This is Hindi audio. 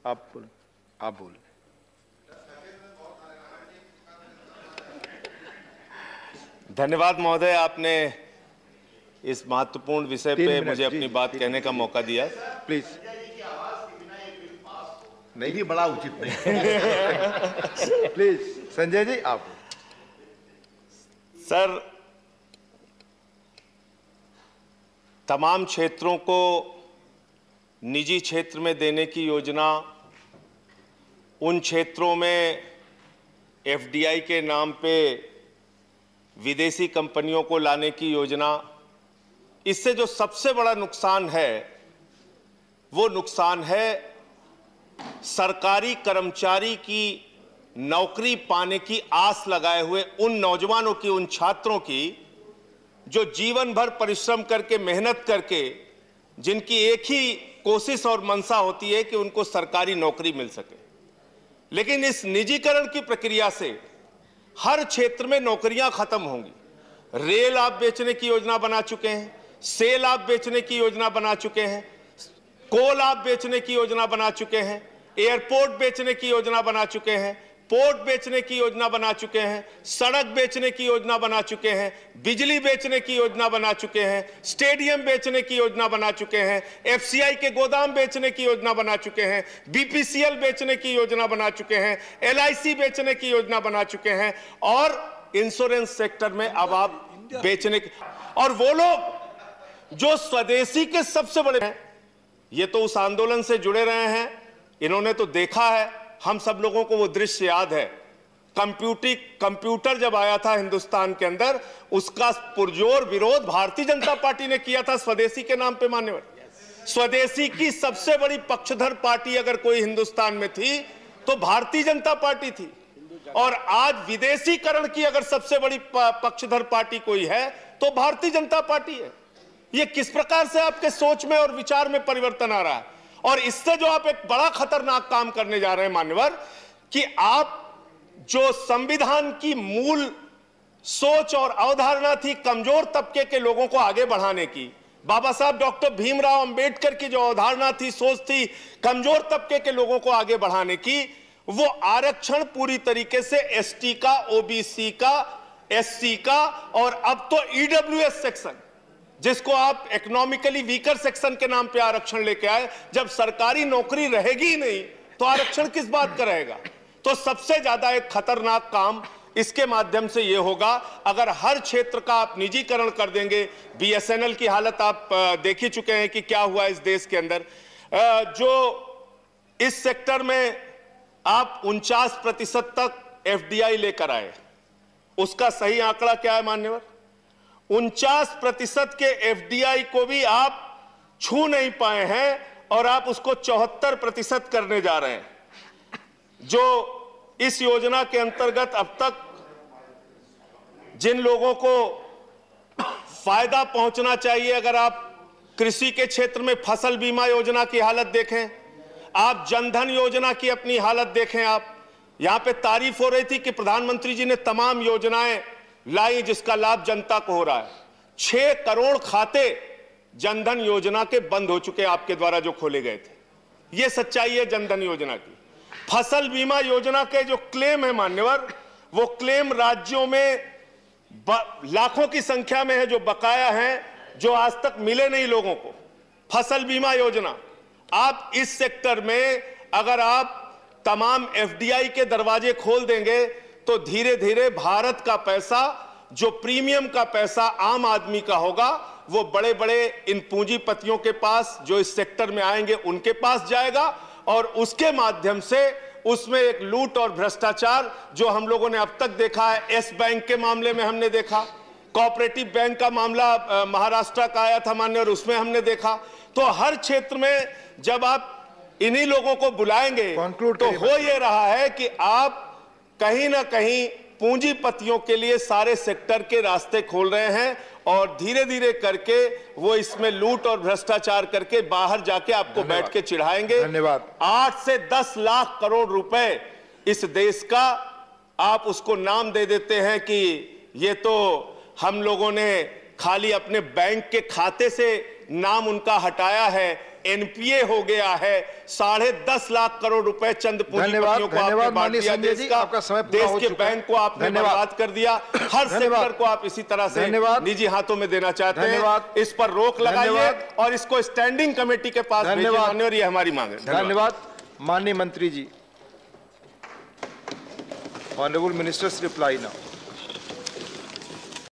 आप बोल। धन्यवाद महोदय, आपने इस महत्वपूर्ण विषय पे मुझे अपनी बात कहने का मौका दिया। प्लीज। नहीं, बड़ा उचित नहीं। प्लीज संजय जी आप। सर, तमाम क्षेत्रों को निजी क्षेत्र में देने की योजना, उन क्षेत्रों में एफडीआई के नाम पे विदेशी कंपनियों को लाने की योजना, इससे जो सबसे बड़ा नुकसान है वो नुकसान है सरकारी कर्मचारी की नौकरी पाने की आस लगाए हुए उन नौजवानों की, उन छात्रों की जो जीवन भर परिश्रम करके, मेहनत करके, जिनकी एक ही कोशिश और मंशा होती है कि उनको सरकारी नौकरी मिल सके। लेकिन इस निजीकरण की प्रक्रिया से हर क्षेत्र में नौकरियां खत्म होंगी। रेल आप बेचने की योजना बना चुके हैं, सेल आप बेचने की योजना बना चुके हैं, कोल आप बेचने की योजना बना चुके हैं, एयरपोर्ट बेचने की योजना बना चुके हैं, पोर्ट बेचने की योजना बना चुके हैं, सड़क बेचने की योजना बना चुके हैं, बिजली बेचने की योजना बना चुके हैं, स्टेडियम बेचने की योजना बना चुके हैं, एफसीआई के गोदाम बेचने की योजना बना चुके हैं, बीपीसीएल बेचने की योजना बना चुके हैं, एलआईसी बेचने की योजना बना चुके हैं, और इंश्योरेंस सेक्टर में अब आप बेचने की। और वो लोग जो स्वदेशी के सबसे बड़े हैं, ये तो उस आंदोलन से जुड़े रहे हैं, इन्होंने तो देखा है, हम सब लोगों को वो दृश्य याद है। कंप्यूटर जब आया था हिंदुस्तान के अंदर, उसका पुरजोर विरोध भारतीय जनता पार्टी ने किया था स्वदेशी के नाम पे। मान्यवर, स्वदेशी की सबसे बड़ी पक्षधर पार्टी अगर कोई हिंदुस्तान में थी तो भारतीय जनता पार्टी थी। और आज विदेशीकरण की अगर सबसे बड़ी पक्षधर पार्टी कोई है तो भारतीय जनता पार्टी है। ये किस प्रकार से आपके सोच में और विचार में परिवर्तन आ रहा है। और इससे जो आप एक बड़ा खतरनाक काम करने जा रहे हैं मान्यवर, कि आप जो संविधान की मूल सोच और अवधारणा थी कमजोर तबके के लोगों को आगे बढ़ाने की, बाबा साहब डॉक्टर भीमराव अंबेडकर की जो अवधारणा थी, सोच थी कमजोर तबके के लोगों को आगे बढ़ाने की, वो आरक्षण पूरी तरीके से एसटी का, ओबीसी का, एससी का, और अब तो ईडब्ल्यूएस सेक्शन, जिसको आप इकोनॉमिकली वीकर सेक्शन के नाम पे आरक्षण लेके आए। जब सरकारी नौकरी रहेगी ही नहीं तो आरक्षण किस बात का रहेगा। तो सबसे ज्यादा एक खतरनाक काम इसके माध्यम से यह होगा, अगर हर क्षेत्र का आप निजीकरण कर देंगे। बीएसएनएल की हालत आप देख ही चुके हैं कि क्या हुआ इस देश के अंदर। जो इस सेक्टर में आप 49% तक एफडीआई लेकर आए, उसका सही आंकड़ा क्या है मान्यवर? 49% के एफडीआई को भी आप छू नहीं पाए हैं और आप उसको 74% करने जा रहे हैं। जो इस योजना के अंतर्गत अब तक जिन लोगों को फायदा पहुंचना चाहिए, अगर आप कृषि के क्षेत्र में फसल बीमा योजना की हालत देखें, आप जनधन योजना की अपनी हालत देखें, आप यहां पे तारीफ हो रही थी कि प्रधानमंत्री जी ने तमाम योजनाएं लाई जिसका लाभ जनता को हो रहा है। 6 करोड़ खाते जनधन योजना के बंद हो चुके आपके द्वारा जो खोले गए थे। यह सच्चाई है जनधन योजना की। फसल बीमा योजना के जो क्लेम है मान्यवर, वो क्लेम राज्यों में लाखों की संख्या में है जो बकाया है, जो आज तक मिले नहीं लोगों को। फसल बीमा योजना, आप इस सेक्टर में अगर आप तमाम एफडीआई के दरवाजे खोल देंगे तो धीरे धीरे भारत का पैसा, जो प्रीमियम का पैसा आम आदमी का होगा, वो बड़े बड़े इन पूंजीपतियों के पास जो इस सेक्टर में आएंगे उनके पास जाएगा, और उसके माध्यम से उसमें एक लूट और भ्रष्टाचार जो हम लोगों ने अब तक देखा है। एस बैंक के मामले में हमने देखा, कोऑपरेटिव बैंक का मामला महाराष्ट्र का आया था मान्य, और उसमें हमने देखा। तो हर क्षेत्र में जब आप इन्हीं लोगों को बुलाएंगे तो हो ये रहा है कि आप कहीं ना कहीं पूंजीपतियों के लिए सारे सेक्टर के रास्ते खोल रहे हैं, और धीरे धीरे करके वो इसमें लूट और भ्रष्टाचार करके बाहर जाके आपको बैठ के चिढ़ाएंगे। धन्यवाद। 8 से 10 लाख करोड़ रुपए इस देश का आप उसको नाम दे देते हैं कि ये तो हम लोगों ने खाली अपने बैंक के खाते से नाम उनका हटाया है, एनपीए हो गया है। 10.5 लाख करोड़ रुपए चंद पूंजीपतियों को आपने बांट दिया। देश के बैंक को आपने बर्बाद कर दिया। हर सेक्टर को आप इसी तरह से निजी हाथों में देना चाहते हैं। इस पर रोक लगाइए और इसको स्टैंडिंग कमेटी के पास भेजिए और ये हमारी मांग है। धन्यवाद। माननीय मंत्री जी, ऑनरेबल मिनिस्टर्स रिप्लाई नाउ।